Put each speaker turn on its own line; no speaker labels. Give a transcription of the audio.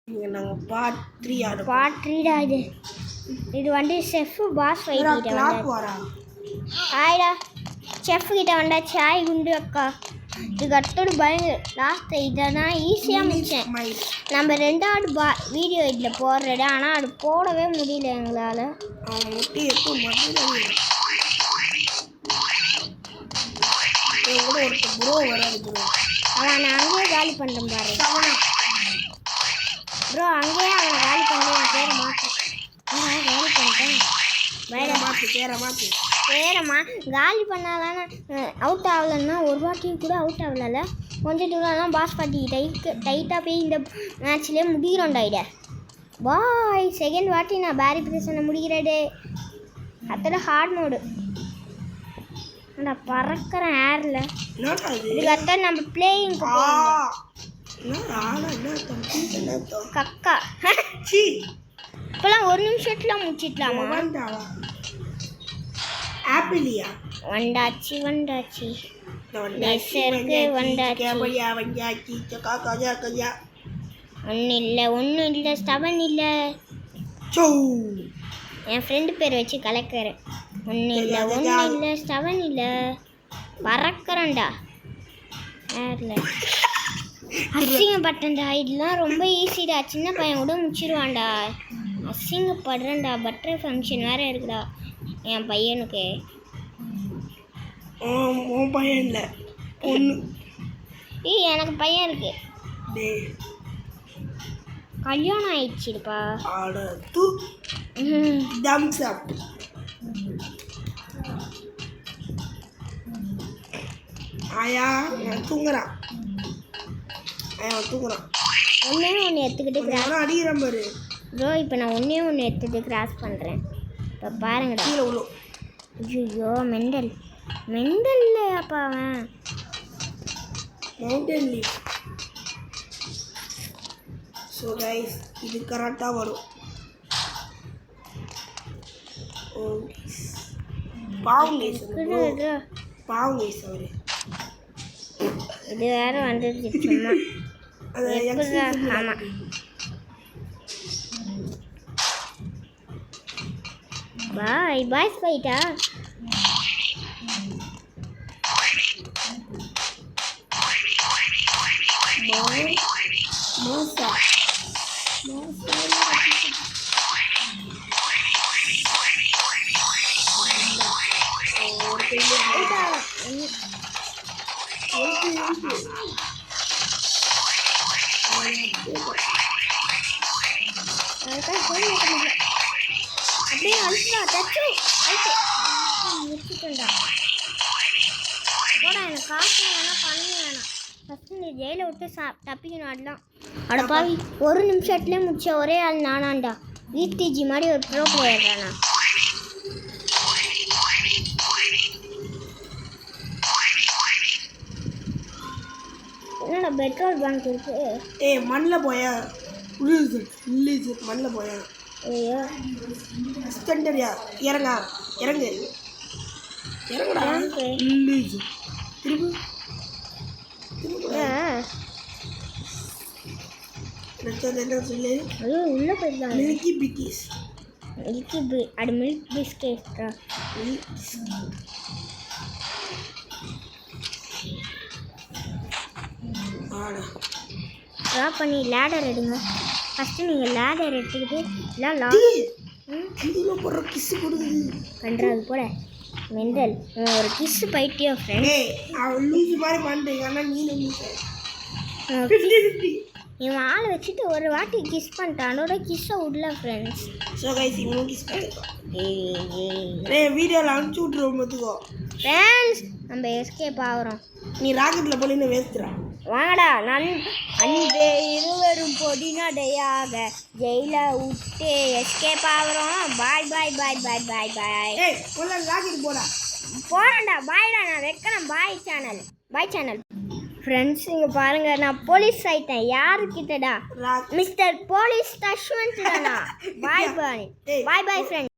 நாங்கள் part 3 ஆடுறோம்.
Part 3டா இது வந்து செஃப் பாஸ் ஃபைட் கிட்ட வந்தா. ஹாய்டா செஃப் கிட்ட வந்தாச்சு. ஹாய் குண்டு அக்கா. இதுக்கு அடுத்தது பயங்கர லாஸ்ட் இதெல்லாம் ஈஸியாக முடிச்சேன். நம்ம ரெண்டாவது வீடியோ இதில் போடுறேன், ஆனால் அது போடவே முடியல எங்களால். அவன் நான் அங்கேயே காலி பண்ணுறேன் பாரு ப்ரோ. அங்கேயே அவன் காலி பண்ணி என் பேரை மாற்றேன். காலி பண்ணிட்டேன். பேரம்மா காலி பண்ணாதானே அவுட் ஆகலைன்னா ஒரு வாட்டியும் கூட அவுட் ஆகல. கொஞ்சம் தூரம்லாம் பாஸ் பாட்டி டைட்டாக போய் இந்த மேட்ச்லேயே முடிகிறோண்டாயிட. பாய் செகண்ட் வாட்டி நான் பேரி பிரச்சனை முடிகிறடே. அதோட ஹார்ட் மோடு நான் பறக்கிறேன் ஏரில். இதுக்கு அடுத்த நம்ம பிளேயிங் கக்கா இப்போலாம் 1 நிமிஷத்துல முடிச்சிடலாமா?
ஆப்பிளியா
வந்தாச்சு வந்தாச்சு ஒன்றும் இல்லை ஸ்டவன் இல்லை. என் ஃப்ரெண்டு பேர் வச்சு கலக்கிறேன். ஒன்றும் இல்லை ஸ்டவன் இல்லை பறக்கிறேன்டா ஏரில். அசிங்கப்பட்டேன்டா. இதெல்லாம் ரொம்ப ஈஸிடா, சின்ன பையன் கூட முடிச்சிடுவான்டா. அசிங்கப்படுறேன்டா. பர்த்டே ஃபங்க்ஷன் வேறு இருக்குடா என் பையனுக்கு.
பையன் இல்லை
எனக்கு பையன் இருக்கு. கல்யாணம் ஆயிடுச்சுப்பா.
ஆயா தூங்குறான்.
ஒன்றே ஒன்று எடுத்துக்கிட்டு
அடிக்கிறேன் பாரு
ப்ரோ. இப்போ நான் ஒன்று எடுத்துகிட்டு கிராஸ் பண்ணுறேன். இப்போ பாருங்கடா. ஐயோ மெண்டல் அப்பா அவன்
மவுண்டன் லீஃப். ஸோ கைஸ் இது கரெக்டாக வரும். பாவம் கைஸ் அவரு
இது வேறு வந்துடுச்சு சும்மா. ஆமாம் பாய் ஃபைட்டா. அப்படியே அழுத்தா தச்சு முடிச்சுட்டா போடா. எனக்கு காசு வேணாம் பண்ணி வேணாம். ஃபஸ்ட்டு நீ ஜெயிலை விட்டு தப்பிக்கணும். அதெல்லாம் அடப்பாவி 1 நிமிஷத்துலேயே முடிச்ச ஒரே ஆள் நானாண்டா. விடிஜி மாதிரி ஒரு ப்ரோ பிளேயர் தானா. என்னடா பெட்ரோல் பங்க் இருக்கு.
மண்ணில் போயா மண்ணில் போயா.
ஐயோ
ஸ்டண்டரியா இறங்கா இறங்குடா.
உள்ள போயிருந்தாங்க.
மில்கி பிக்கிஸ்
அது மில்க் பிஸ்கெட்டா. ட்ரா பண்ணி லேடர் எடுங்க. ஃபஸ்ட்டு நீங்கள் லேடர் எடுத்துக்கிட்டு
போடுற கிஸ்ஸு கொடுக்குது
பண்ணுறது போல மெண்டல். ஒரு கிஸ்ஸு பைட்டியோ ஃப்ரெண்ட்
லூசு மாதிரி பண்ணுறீங்க. ஆனால்
இவன் ஆளை வச்சுட்டு ஒரு வாட்டி கிஸ் பண்ணிட்டான். அதோட கிஸ்ஸை விடல ஃப்ரெண்ட்ஸ்.
ஸோ கைஸ் இவனும் கிஸ் பண்ணிருக்கோம். வீடியோவில் அனுப்பிச்சி விட்ருவோம் பார்த்துக்கோ
ஃப்ரெண்ட்ஸ். நம்ம எஸ்கேப் ஆகிறோம்.
நீ ராக்கெட்டில் போலின்னு வேஸ்ட்டுறா.
வாங்கடா அன்பே இருவரும் பொடிநடையாக ஜெயில விட்டு எஸ்கேப் ஆகிறோம். பாய் பாய் பாய் பாய் பாய் பாய்.
ராக்கெட்
போகிறேன்டா. பாய்டா. நான் வைக்கிறேன். பாய் சேனல் ஃப்ரெண்ட்ஸ். இங்கே பாருங்கள், நான் போலீஸ் ஆகிட்டேன். யாருக்கிட்டடா? மிஸ்டர் போலீஸ் தஷ்வந்த் தானா. பாய் பாய் ஃப்ரெண்ட்ஸ்.